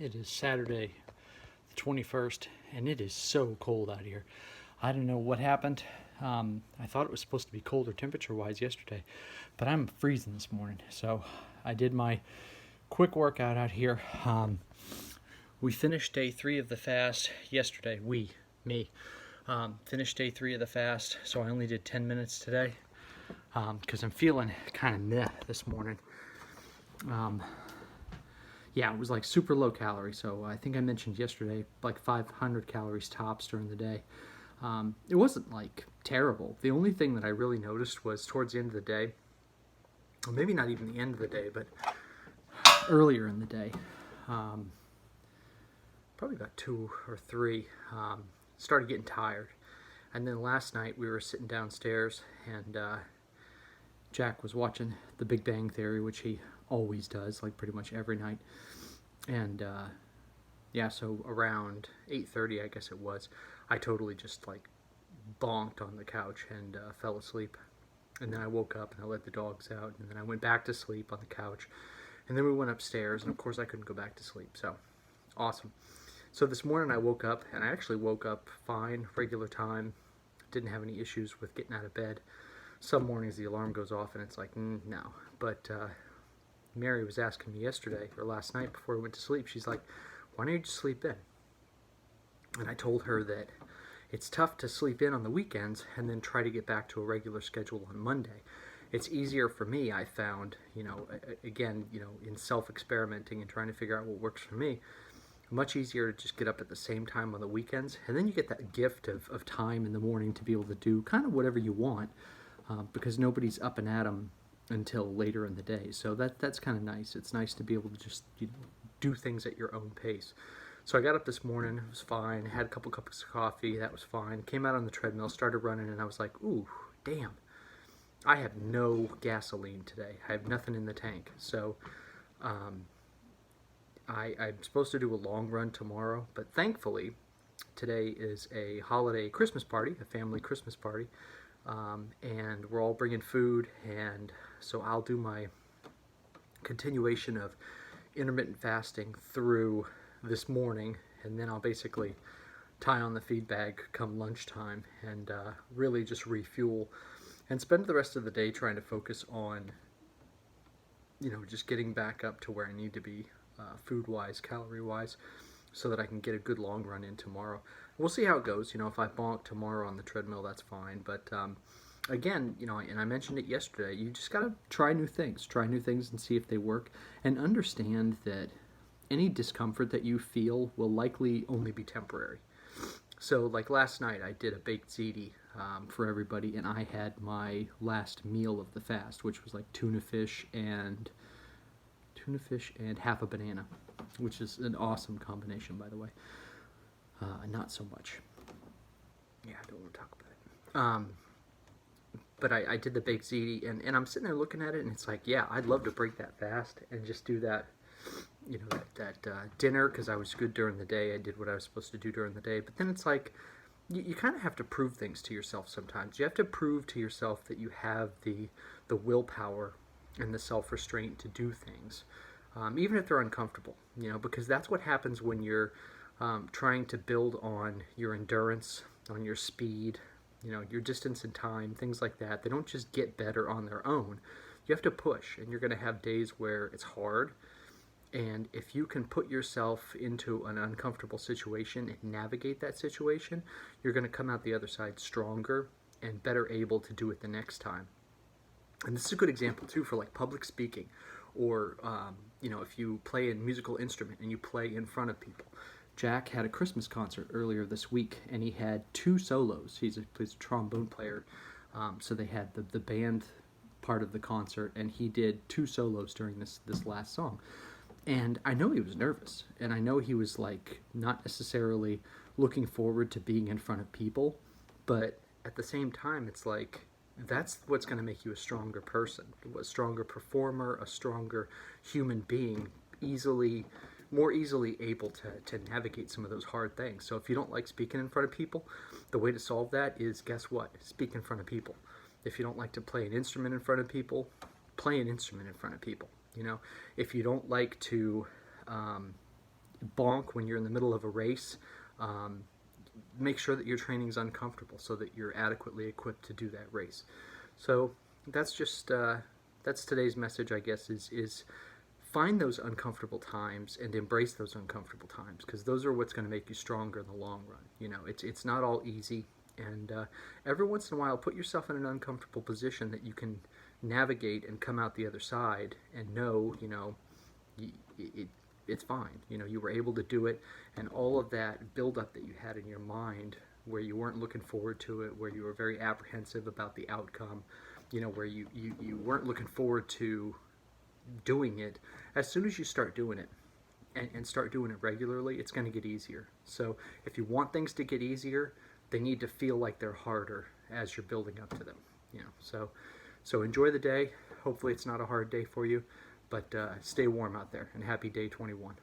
It is Saturday, the 21st, and it is so cold out here. I don't know what happened. I thought it was supposed to be colder temperature wise yesterday, but I'm freezing this morning. So I did my quick workout out here. We finished day 3 of the fast yesterday. Me. Finished day 3 of the fast, so I only did 10 minutes today because I'm feeling kind of meh this morning. Yeah, it was like super low calorie. So I think I mentioned yesterday, like 500 calories tops during the day. It wasn't like terrible. The only thing that I really noticed was towards the end of the day, or maybe not even the end of the day, but earlier in the day, probably about 2 or 3, started getting tired. And then last night we were sitting downstairs and Jack was watching The Big Bang Theory, which he always does, like pretty much every night. And yeah, so around 8:30, I guess it was, I totally just like bonked on the couch and fell asleep. And then I woke up and I let the dogs out, and then I went back to sleep on the couch. And then we went upstairs, and of course I couldn't go back to sleep. So awesome. So this morning I woke up, and I actually woke up fine, regular time. Didn't have any issues with getting out of bed. Some mornings the alarm goes off and it's like, no. But Mary was asking me yesterday, or last night before I went to sleep, she's like, why don't you just sleep in? And I told her that it's tough to sleep in on the weekends and then try to get back to a regular schedule on Monday. It's easier for me, I found, again, in self-experimenting and trying to figure out what works for me, much easier to just get up at the same time on the weekends, and then you get that gift of time in the morning to be able to do kind of whatever you want, because nobody's up and at 'em until later in the day. So that's kind of nice. It's nice to be able to just do things at your own pace. So I got up this morning, it was fine, had a couple cups of coffee, that was fine, came out on the treadmill, started running, and I was like, ooh, damn, I have no gasoline today. I have nothing in the tank. So I'm supposed to do a long run tomorrow, but thankfully today is a holiday Christmas party, a family Christmas party, and we're all bringing food, and so I'll do my continuation of intermittent fasting through this morning, and then I'll basically tie on the feed bag come lunchtime and really just refuel and spend the rest of the day trying to focus on just getting back up to where I need to be food-wise, calorie-wise, so that I can get a good long run in tomorrow. We'll see how it goes. If I bonk tomorrow on the treadmill, that's fine. But again, and I mentioned it yesterday, you just got to try new things and see if they work, and understand that any discomfort that you feel will likely only be temporary. So like last night, I did a baked ziti for everybody, and I had my last meal of the fast, which was like tuna fish and half a banana, which is an awesome combination, by the way. Not so much. Yeah, I don't want to talk about it. But I did the baked ziti, and I'm sitting there looking at it, and it's like, yeah, I'd love to break that fast and just do that, that dinner, because I was good during the day. I did what I was supposed to do during the day. But then it's like, you kind of have to prove things to yourself sometimes. You have to prove to yourself that you have the willpower and the self-restraint to do things, even if they're uncomfortable, because that's what happens when you're trying to build on your endurance, on your speed, your distance and time, things like that. They don't just get better on their own. You have to push, and you're going to have days where it's hard. And if you can put yourself into an uncomfortable situation and navigate that situation, you're going to come out the other side stronger and better able to do it the next time. And this is a good example too for like public speaking, or if you play a musical instrument and you play in front of people. Jack had a Christmas concert earlier this week, and he had 2 solos. He plays a trombone player, so they had the band part of the concert, and he did 2 solos during this last song. And I know he was nervous, and I know he was like not necessarily looking forward to being in front of people, but at the same time, it's like, that's what's going to make you a stronger person, a stronger performer, a stronger human being, more easily able to navigate some of those hard things. So if you don't like speaking in front of people, the way to solve that is, guess what? Speak in front of people. If you don't like to play an instrument in front of people, play an instrument in front of people. If you don't like to bonk when you're in the middle of a race. Make sure that your training is uncomfortable so that you're adequately equipped to do that race. So that's just that's today's message, I guess, is find those uncomfortable times and embrace those uncomfortable times, because those are what's going to make you stronger in the long run. You know, it's not all easy, and every once in a while put yourself in an uncomfortable position that you can navigate and come out the other side and know, you know, it's fine. You know, you were able to do it, and all of that buildup that you had in your mind where you weren't looking forward to it, where you were very apprehensive about the outcome, you know, where you weren't looking forward to doing it, as soon as you start doing it and start doing it regularly, it's going to get easier. So if you want things to get easier, they need to feel like they're harder as you're building up to them. You know, so enjoy the day. Hopefully it's not a hard day for you, but stay warm out there, and happy day 21.